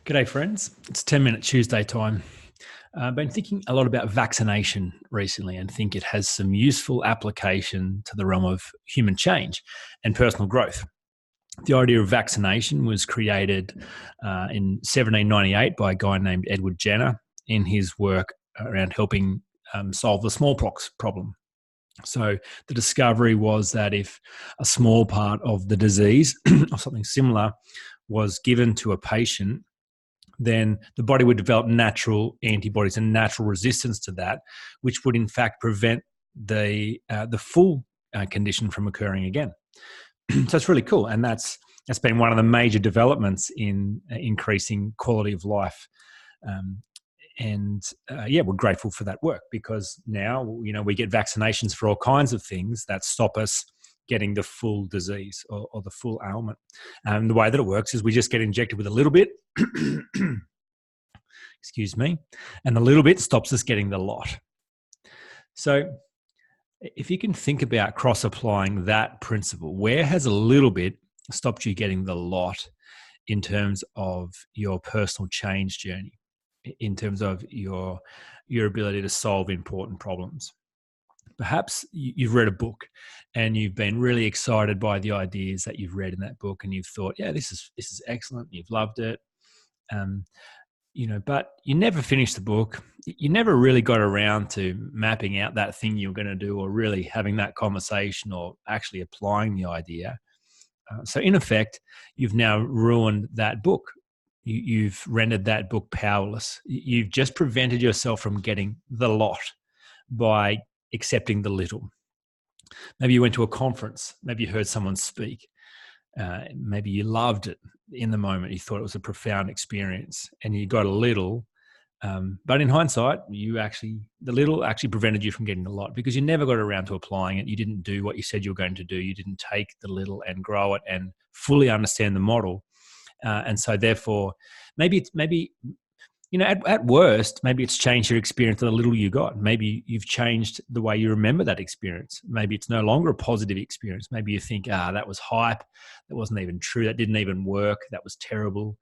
G'day, friends. It's 10-minute Tuesday time. I've been thinking a lot about vaccination recently and think it has some useful application to the realm of human change and personal growth. The idea of vaccination was created in 1798 by a guy named Edward Jenner in his work around helping solve the smallpox problem. So the discovery was that if a small part of the disease or something similar was given to a patient, then the body would develop natural antibodies and natural resistance to that, which would in fact prevent the full condition from occurring again. So it's really cool, and that's been one of the major developments in increasing quality of life. We're grateful for that work because now we get vaccinations for all kinds of things that stop us getting the full disease or the full ailment. And the way that it works is we just get injected with a little bit, excuse me, and the little bit stops us getting the lot. So if you can think about cross-applying that principle, where has a little bit stopped you getting the lot in terms of your personal change journey, in terms of your ability to solve important problems? Perhaps you've read a book and you've been really excited by the ideas that you've read in that book, and you've thought, yeah, this is excellent. You've loved it. But you never finished the book. You never really got around to mapping out that thing you were going to do, or really having that conversation, or actually applying the idea. So in effect, you've now ruined that book. You've rendered that book powerless. You've just prevented yourself from getting the lot by accepting the little. Maybe you went to a conference. Maybe you heard someone speak. Maybe you loved it in the moment. You thought it was a profound experience and you got a little. But in hindsight, the little actually prevented you from getting a lot because you never got around to applying it. You didn't do what you said you were going to do. You didn't take the little and grow it and fully understand the model. And so therefore, at worst, maybe it's changed your experience of the little you got. Maybe you've changed the way you remember that experience. Maybe it's no longer a positive experience. Maybe you think, that was hype. That wasn't even true. That didn't even work. That was terrible.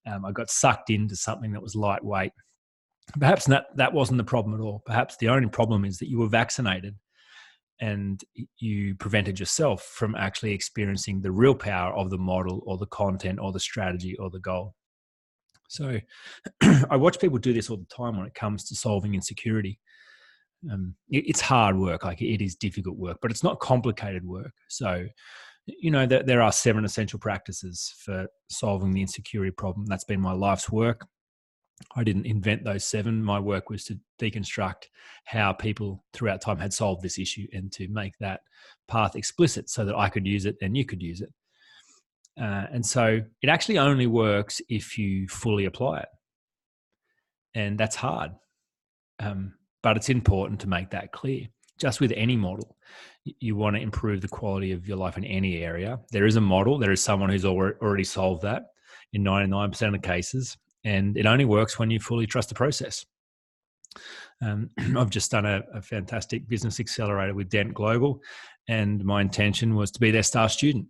I got sucked into something that was lightweight. Perhaps that wasn't the problem at all. Perhaps the only problem is that you were vaccinated and you prevented yourself from actually experiencing the real power of the model or the content or the strategy or the goal. So I watch people do this all the time when it comes to solving insecurity. It's hard work, like it is difficult work, but it's not complicated work. So, there are 7 essential practices for solving the insecurity problem. That's been my life's work. I didn't invent those 7. My work was to deconstruct how people throughout time had solved this issue and to make that path explicit so that I could use it and you could use it. And so it actually only works if you fully apply it. And that's hard. But it's important to make that clear. Just with any model, you want to improve the quality of your life in any area. There is a model. There is someone who's already solved that in 99% of cases. And it only works when you fully trust the process. I've just done a fantastic business accelerator with Dent Global, and my intention was to be their star student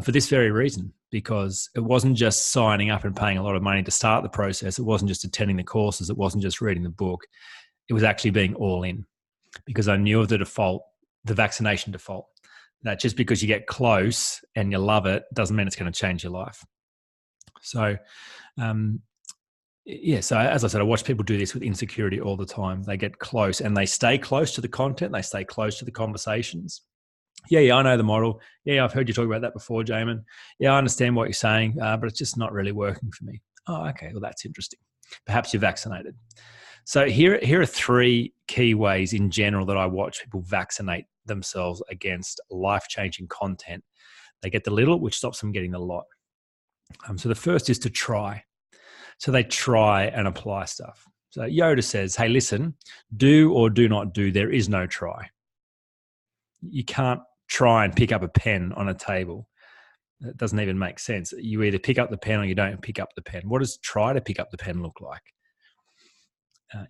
for this very reason, because it wasn't just signing up and paying a lot of money to start the process. It wasn't just attending the courses. It wasn't just reading the book. It was actually being all in, because I knew of the vaccination default, that just because you get close and you love it doesn't mean it's going to change your life. So, so as I said, I watch people do this with insecurity all the time. They get close and they stay close to the content. They stay close to the conversations. Yeah, I know the model. Yeah, I've heard you talk about that before, Jamin. Yeah, I understand what you're saying, but it's just not really working for me. Oh, okay. Well, that's interesting. Perhaps you're vaccinated. So here are 3 key ways in general that I watch people vaccinate themselves against life-changing content. They get the little, which stops them getting the lot. So the first is to try. So they try and apply stuff. So Yoda says, hey, listen, do or do not do. There is no try. You can't try and pick up a pen on a table. That doesn't even make sense. You either pick up the pen or you don't pick up the pen. What does try to pick up the pen look like?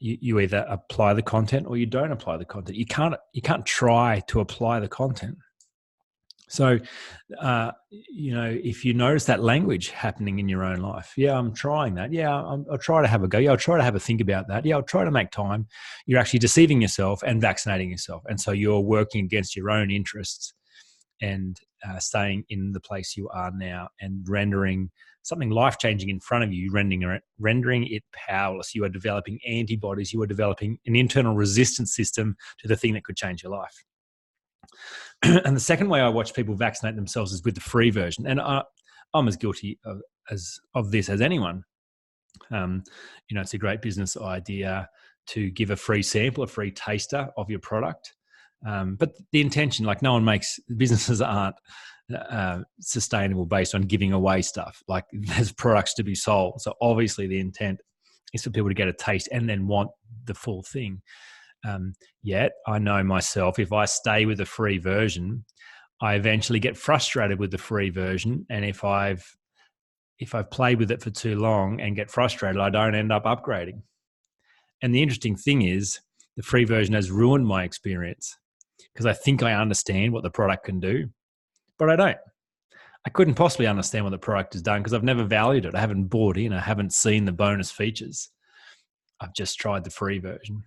You either apply the content or you don't apply the content. You can't try to apply the content. So, if you notice that language happening in your own life, yeah, I'm trying that. Yeah, I'll try to have a go. Yeah, I'll try to have a think about that. Yeah, I'll try to make time. You're actually deceiving yourself and vaccinating yourself. And so you're working against your own interests and staying in the place you are now and rendering something life-changing in front of you, rendering it powerless. You are developing antibodies. You are developing an internal resistance system to the thing that could change your life. And the second way I watch people vaccinate themselves is with the free version. And I'm as guilty of this as anyone. It's a great business idea to give a free sample, a free taster of your product. But the intention, like, no one makes, businesses aren't sustainable based on giving away stuff. Like, there's products to be sold. So obviously the intent is for people to get a taste and then want the full thing. Yet I know myself, if I stay with the free version, I eventually get frustrated with the free version. And if I've played with it for too long and get frustrated, I don't end up upgrading. And the interesting thing is, the free version has ruined my experience because I think I understand what the product can do, but I don't. I couldn't possibly understand what the product has done because I've never valued it. I haven't bought in. I haven't seen the bonus features. I've just tried the free version.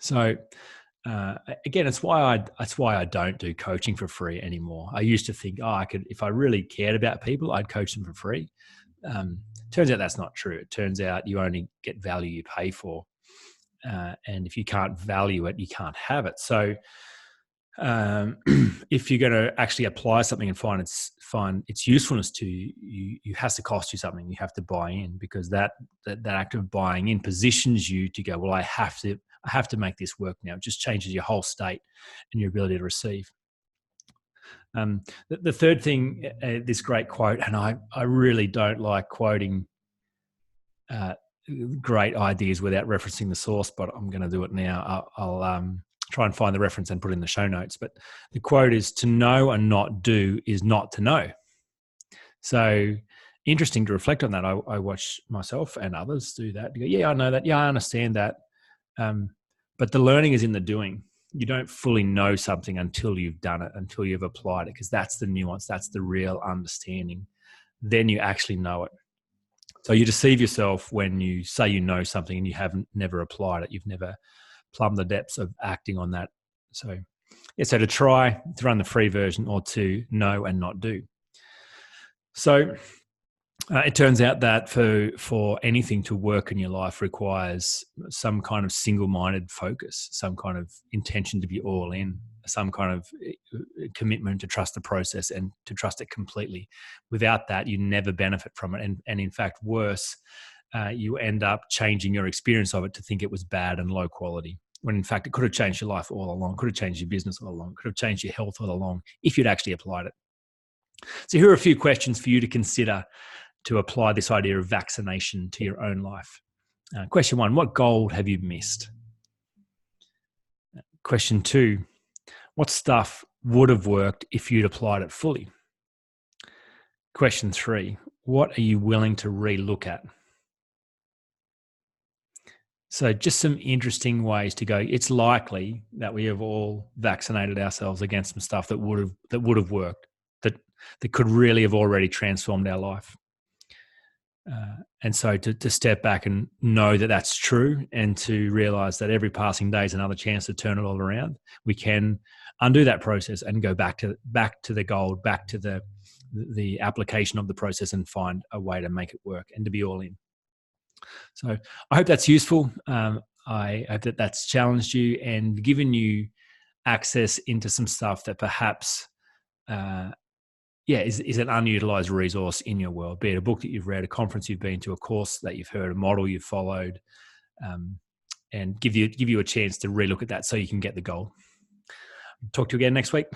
So again, it's why I don't do coaching for free anymore. I used to think, I could, if I really cared about people, I'd coach them for free. Turns out that's not true. It turns out you only get value you pay for, and if you can't value it, you can't have it. So if you're going to actually apply something and find its usefulness to you, it has to cost you something. You have to buy in, because that act of buying in positions you to go, well, I have to make this work now. It just changes your whole state and your ability to receive. The third thing, this great quote, and I really don't like quoting great ideas without referencing the source, but I'm going to do it now. I'll try and find the reference and put it in the show notes. But the quote is, "To know and not do is not to know." So interesting to reflect on that. I watch myself and others do that. You go, yeah, I know that. Yeah, I understand that. But the learning is in the doing. You don't fully know something until you've done it, until you've applied it, because that's the nuance. That's the real understanding. Then you actually know it. So you deceive yourself when you say you know something and you haven't never applied it. You've never plumbed the depths of acting on that. So to try to run the free version, or to know and not do. So it turns out that for anything to work in your life requires some kind of single-minded focus, some kind of intention to be all in, some kind of commitment to trust the process and to trust it completely. Without that, you never benefit from it. And in fact, worse, you end up changing your experience of it to think it was bad and low quality, when in fact it could have changed your life all along, could have changed your business all along, could have changed your health all along if you'd actually applied it. So here are a few questions for you to consider to apply this idea of vaccination to your own life. Question 1, what goal have you missed? Question 2, what stuff would have worked if you'd applied it fully? Question 3, what are you willing to relook at? So just some interesting ways to go. It's likely that we have all vaccinated ourselves against some stuff that would have worked, that could really have already transformed our life. And so to step back and know that that's true, and to realize that every passing day is another chance to turn it all around. We can undo that process and go back to the gold, back to the application of the process, and find a way to make it work and to be all in. So I hope that's useful. I hope that that's challenged you and given you access into some stuff that perhaps is an unutilized resource in your world, be it a book that you've read, a conference you've been to, a course that you've heard, a model you've followed, and give you a chance to relook at that so you can get the goal. Talk to you again next week.